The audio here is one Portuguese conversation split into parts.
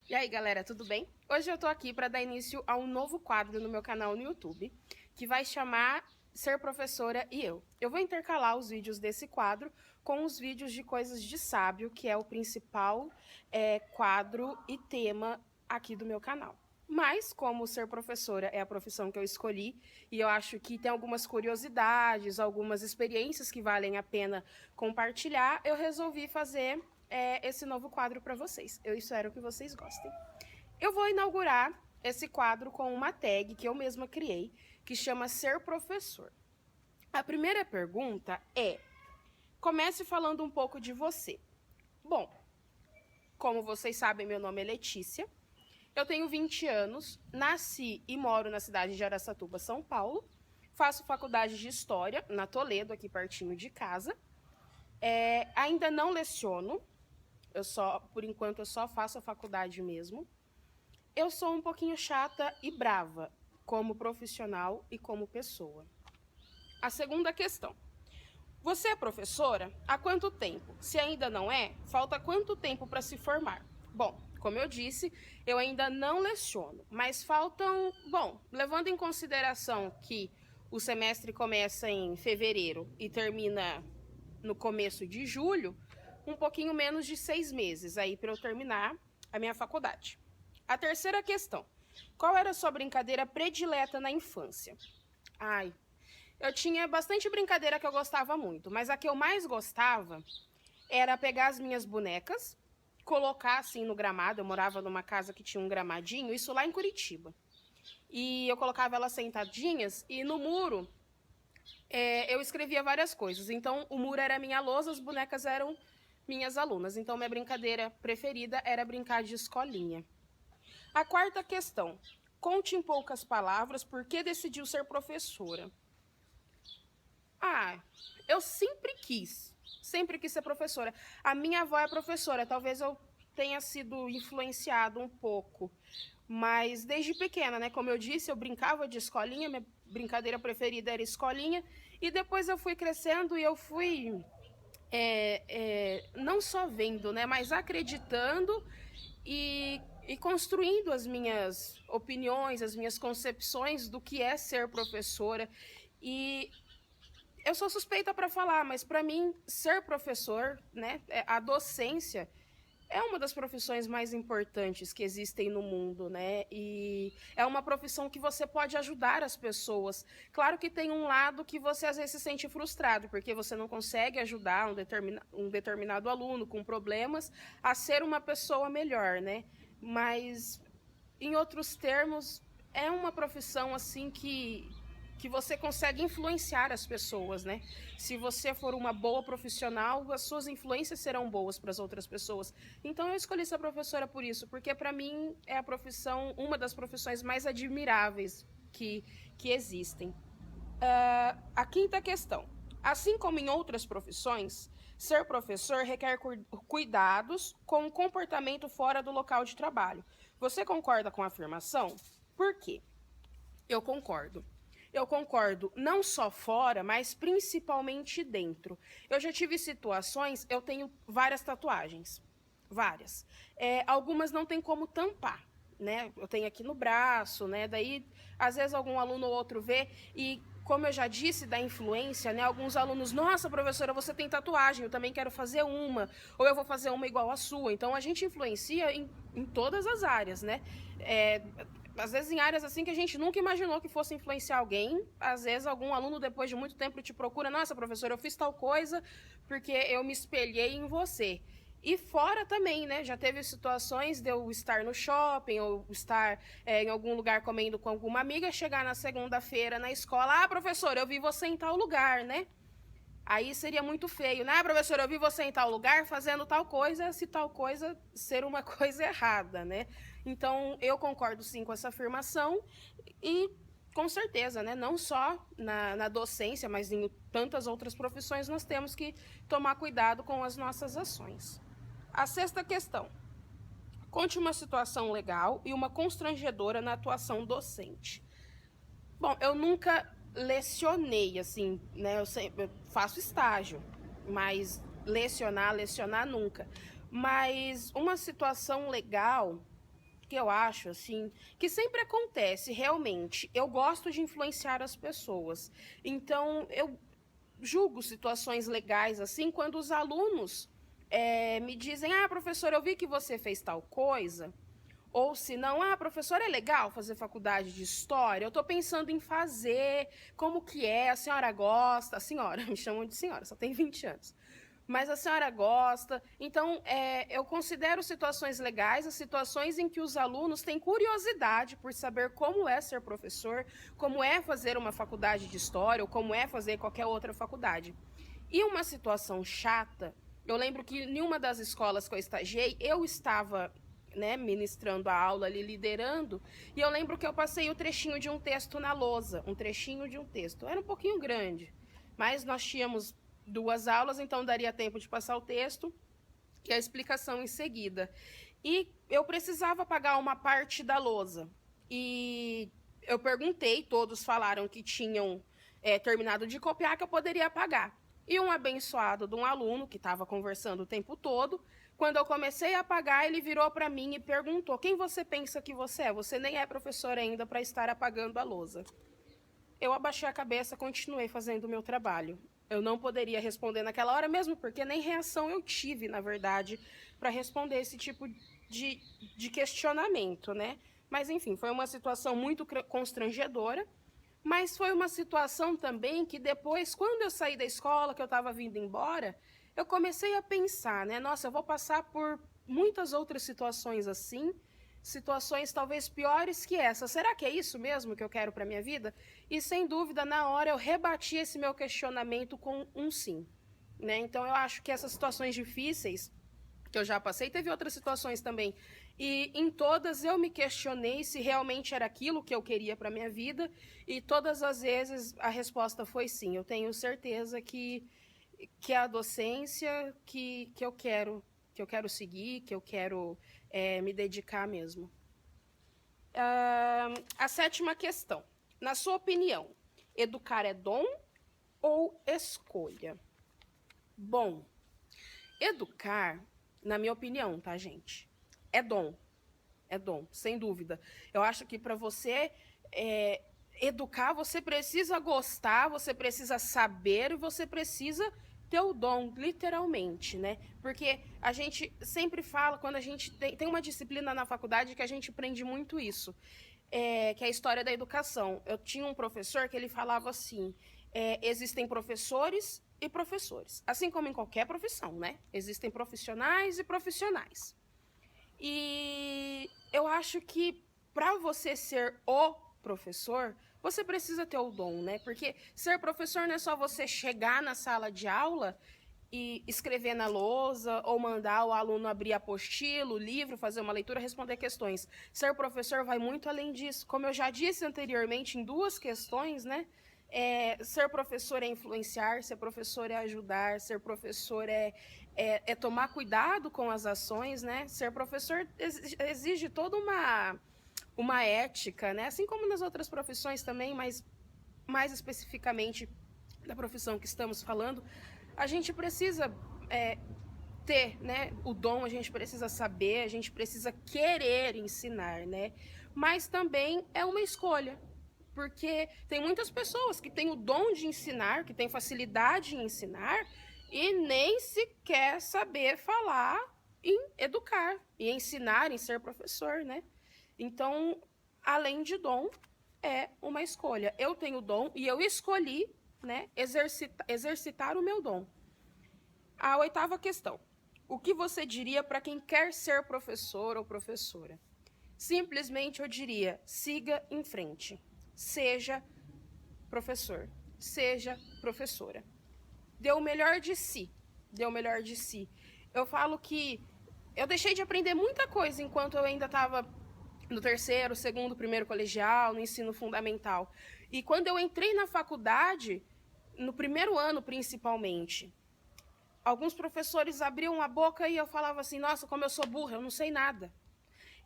E aí, galera, tudo bem? Hoje eu tô aqui para dar início a um novo quadro no meu canal no YouTube, que vai chamar Ser Professora e Eu. Eu vou intercalar os vídeos desse quadro com os vídeos de Coisas de Sábio, que é o principal quadro e tema aqui do meu canal. Mas, como ser professora é a profissão que eu escolhi, e eu acho que tem algumas curiosidades, algumas experiências que valem a pena compartilhar, eu resolvi fazer esse novo quadro para vocês. Eu espero que vocês gostem. Eu vou inaugurar esse quadro com uma tag que eu mesma criei, que chama Ser Professor. A primeira pergunta é: comece falando um pouco de você. Bom, como vocês sabem, meu nome é Letícia. Eu tenho 20 anos, nasci e moro na cidade de Araçatuba, São Paulo. Faço faculdade de História na Toledo, aqui pertinho de casa. Ainda não leciono. Por enquanto, eu só faço a faculdade mesmo. Eu sou um pouquinho chata e brava, como profissional e como pessoa. A segunda questão: você é professora? Há quanto tempo? Se ainda não é, falta quanto tempo para se formar? Bom, como eu disse, eu ainda não leciono, mas faltam... Bom, levando em consideração que o semestre começa em fevereiro e termina no começo de julho, um pouquinho menos de 6 meses aí para eu terminar a minha faculdade. A terceira questão: qual era a sua brincadeira predileta na infância? Eu tinha bastante brincadeira que eu gostava muito, mas a que eu mais gostava era pegar as minhas bonecas, colocar assim no gramado. Eu morava numa casa que tinha um gramadinho, isso lá em Curitiba. E eu colocava elas sentadinhas e no muro eu escrevia várias coisas. Então o muro era minha lousa, as bonecas eram minhas alunas. Então minha brincadeira preferida era brincar de escolinha. A quarta questão: conte em poucas palavras por que decidiu ser professora. Eu sempre quis ser professora. A minha avó é professora, talvez eu tenha sido influenciado um pouco, mas desde pequena, né? Como eu disse, eu brincava de escolinha, minha brincadeira preferida era escolinha, e depois eu fui crescendo e eu fui não só vendo, né, mas acreditando e construindo as minhas opiniões, as minhas concepções do que é ser professora. E eu sou suspeita para falar, mas para mim ser professor, né, a docência é uma das profissões mais importantes que existem no mundo, né? E é uma profissão que você pode ajudar as pessoas. Claro que tem um lado que você às vezes se sente frustrado, porque você não consegue ajudar um determinado aluno com problemas a ser uma pessoa melhor, né? Mas, em outros termos, é uma profissão assim que você consegue influenciar as pessoas, né? Se você for uma boa profissional, as suas influências serão boas para as outras pessoas. Então eu escolhi ser professora por isso, porque para mim é a profissão, uma das profissões mais admiráveis que existem. A quinta questão: assim como em outras profissões, ser professor requer cuidados com o comportamento fora do local de trabalho. Você concorda com a afirmação? Por quê? Eu concordo. Eu concordo não só fora, mas principalmente dentro. Eu já tive situações, eu tenho várias tatuagens, várias. Algumas não tem como tampar, né? Eu tenho aqui no braço, né? Daí, às vezes, algum aluno ou outro vê e, como eu já disse, da influência, né? Alguns alunos: nossa, professora, você tem tatuagem, eu também quero fazer uma, ou eu vou fazer uma igual a sua. Então, a gente influencia em todas as áreas, né? Às vezes em áreas assim que a gente nunca imaginou que fosse influenciar alguém. Às vezes algum aluno, depois de muito tempo, te procura: nossa, professora, eu fiz tal coisa porque eu me espelhei em você. E fora também, né? Já teve situações de eu estar no shopping ou estar em algum lugar comendo com alguma amiga, chegar na segunda-feira na escola: professora, eu vi você em tal lugar, né? Aí seria muito feio, né? Professora, eu vi você em tal lugar fazendo tal coisa, se tal coisa ser uma coisa errada, né? Então, eu concordo sim com essa afirmação e, com certeza, né? Não só na docência, mas em tantas outras profissões, nós temos que tomar cuidado com as nossas ações. A sexta questão: conte uma situação legal e uma constrangedora na atuação docente. Bom, eu nunca lecionei, assim, né? Eu faço estágio. mas lecionar nunca. Mas uma situação legal que eu acho, assim, que sempre acontece, realmente, eu gosto de influenciar as pessoas. Então, eu julgo situações legais, assim, quando os alunos me dizem, professor, eu vi que você fez tal coisa. Ou se não, professor, é legal fazer faculdade de história? Eu estou pensando em fazer, como que é? A senhora gosta? A senhora, me chamam de senhora, só tem 20 anos. Mas a senhora gosta? Então, eu considero situações legais as situações em que os alunos têm curiosidade por saber como é ser professor, como é fazer uma faculdade de história ou como é fazer qualquer outra faculdade. E uma situação chata, eu lembro que em uma das escolas que eu estagiei, eu estava ministrando a aula ali, liderando, e eu lembro que eu passei o trechinho de um texto na lousa, um trechinho de um texto. Era um pouquinho grande, mas nós tínhamos 2 aulas, então daria tempo de passar o texto e a explicação em seguida. E eu precisava pagar uma parte da lousa. E eu perguntei, todos falaram que tinham terminado de copiar, que eu poderia pagar. E um abençoado de um aluno, que estava conversando o tempo todo, quando eu comecei a pagar, ele virou para mim e perguntou, quem você pensa que você é? Você nem é professor ainda para estar apagando a lousa. Eu abaixei a cabeça, continuei fazendo o meu trabalho. Eu não poderia responder naquela hora mesmo, porque nem reação eu tive, na verdade, para responder esse tipo de questionamento, né? Mas, enfim, foi uma situação muito constrangedora, mas foi uma situação também que depois, quando eu saí da escola, que eu estava vindo embora, eu comecei a pensar, né? Nossa, eu vou passar por muitas outras situações assim, situações talvez piores que essa. Será que é isso mesmo que eu quero para minha vida? E, sem dúvida, na hora eu rebati esse meu questionamento com um sim, né? Então, eu acho que essas situações difíceis que eu já passei, teve outras situações também, e em todas eu me questionei se realmente era aquilo que eu queria para minha vida, e todas as vezes a resposta foi sim. Eu tenho certeza que é a docência que eu quero seguir, que eu quero me dedicar mesmo. A 7ª questão. Na sua opinião, educar é dom ou escolha? Bom, educar, na minha opinião, tá, gente? É dom. É dom, sem dúvida. Eu acho que para você educar, você precisa gostar, você precisa saber, você precisa ter o dom, literalmente, né? Porque a gente sempre fala, quando a gente tem uma disciplina na faculdade que a gente aprende muito isso, que é a história da educação. Eu tinha um professor que ele falava assim, existem professores e professores, assim como em qualquer profissão, né? Existem profissionais e profissionais. E eu acho que para você ser o professor, você precisa ter o dom, né? Porque ser professor não é só você chegar na sala de aula e escrever na lousa ou mandar o aluno abrir apostila, livro, fazer uma leitura, responder questões. Ser professor vai muito além disso. Como eu já disse anteriormente em 2 questões, né? Ser professor é influenciar, ser professor é ajudar, ser professor é tomar cuidado com as ações, né? Ser professor exige toda uma ética, né? Assim como nas outras profissões também, mas mais especificamente da profissão que estamos falando, a gente precisa ter, né, o dom, a gente precisa saber, a gente precisa querer ensinar, né? Mas também é uma escolha, porque tem muitas pessoas que têm o dom de ensinar, que têm facilidade em ensinar e nem sequer saber falar em educar, e ensinar, em ser professor, né? Então, além de dom, é uma escolha. Eu tenho dom e eu escolhi, né, exercitar o meu dom. A 8ª questão. O que você diria para quem quer ser professor ou professora? Simplesmente eu diria, siga em frente. Seja professor, seja professora. Dê o melhor de si, dê o melhor de si. Eu falo que eu deixei de aprender muita coisa enquanto eu ainda estava no 3º, 2º, 1º colegial, no ensino fundamental. E quando eu entrei na faculdade, no 1º ano principalmente, alguns professores abriam a boca e eu falava assim, nossa, como eu sou burra, eu não sei nada.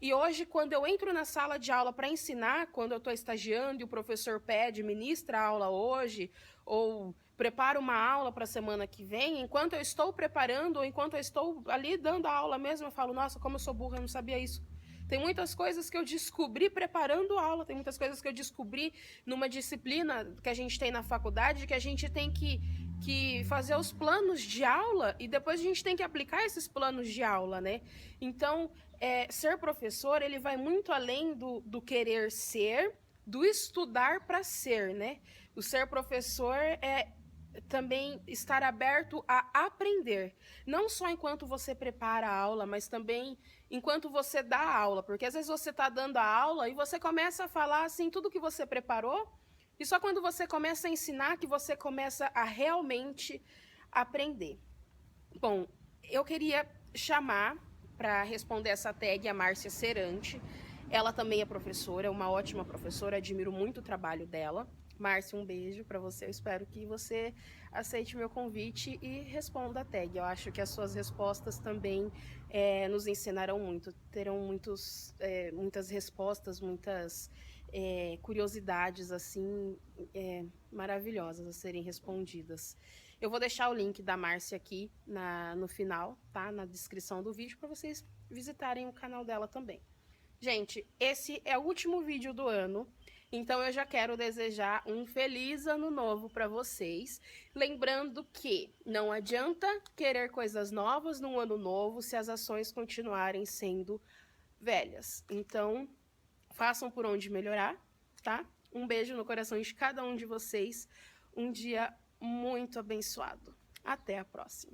E hoje, quando eu entro na sala de aula para ensinar, quando eu estou estagiando e o professor pede, ministra a aula hoje, ou preparo uma aula para a semana que vem, enquanto eu estou preparando, ou enquanto eu estou ali dando a aula mesmo, eu falo, nossa, como eu sou burra, eu não sabia isso. Tem muitas coisas que eu descobri preparando aula, tem muitas coisas que eu descobri numa disciplina que a gente tem na faculdade, que a gente tem que fazer os planos de aula e depois a gente tem que aplicar esses planos de aula, né? Então, ser professor, ele vai muito além do querer ser, do estudar para ser, né? O ser professor é também estar aberto a aprender, não só enquanto você prepara a aula, mas também enquanto você dá a aula, porque às vezes você está dando a aula e você começa a falar assim tudo que você preparou, e só quando você começa a ensinar que você começa a realmente aprender. Bom, eu queria chamar para responder essa tag a Márcia Serante. Ela também é professora, uma ótima professora, admiro muito o trabalho dela. Márcia, um beijo para você. Eu espero que você aceite meu convite e responda a tag. Eu acho que as suas respostas também nos ensinarão muito. Terão muitas respostas, muitas curiosidades assim maravilhosas a serem respondidas. Eu vou deixar o link da Márcia aqui no final, tá? Na descrição do vídeo, para vocês visitarem o canal dela também. Gente, esse é o último vídeo do ano, então eu já quero desejar um feliz ano novo para vocês. Lembrando que não adianta querer coisas novas num ano novo se as ações continuarem sendo velhas. Então, façam por onde melhorar, tá? Um beijo no coração de cada um de vocês. Um dia muito abençoado. Até a próxima.